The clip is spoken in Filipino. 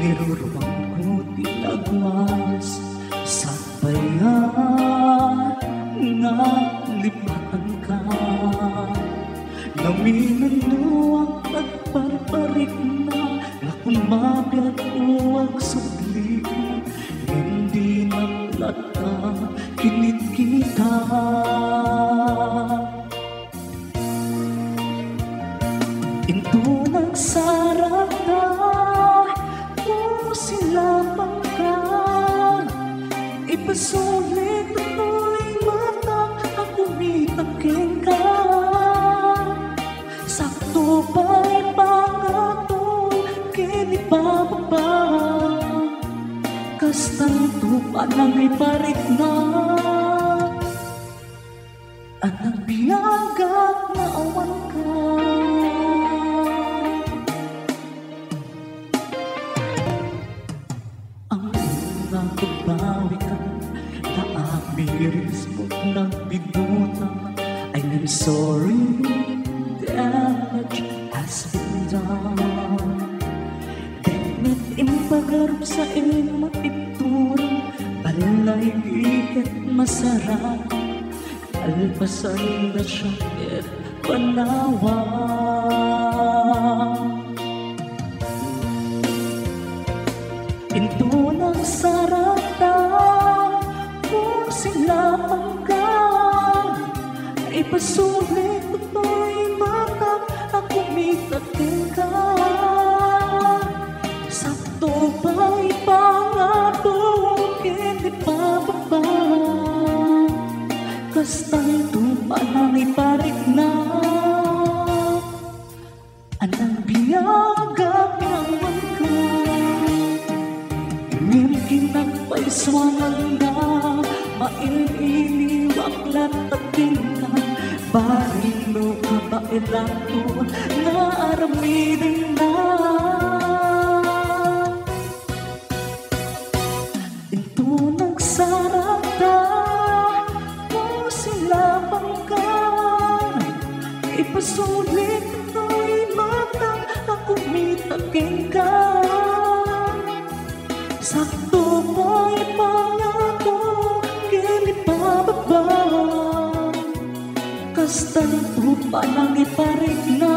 Niruruang ko tinagwas sa bayan nga lipatan ka. Naminunuang nagparparik na nakumabiyat uwag sudli. Hindi na plata kinit kita. Into nagsarap na kung sila pangka. Ipasulit ako'y matang ako mitaking ka. Sakto pa'y pangato kinipababa. Kastang tupa nang iparik na. At nagbiagak na awan ka. Nagbabawi ka na amiris mo nagbinuta. I'm sorry, damage has been done. Denit impagarap sa iyong matipturang balay ikit masarap. Alpasan na siya at panawa. Into ng sarata kung sila pangka. Ipasulit ako'y matang ako mitating ka. Sakto ba'y pangato kinipababa. Kastang tupa nang iparik na. Anang biyagap naman ka. Kinagpay swangan na maililiwak latating ka. Barilo ka ba ilato na aramidin na. Ito nagsarata kung sila pangka. Ipasulit ako'y matang ako mitaking ka. Sakto ba'y pangato kinipababa. Kastang tupa nang iparik na.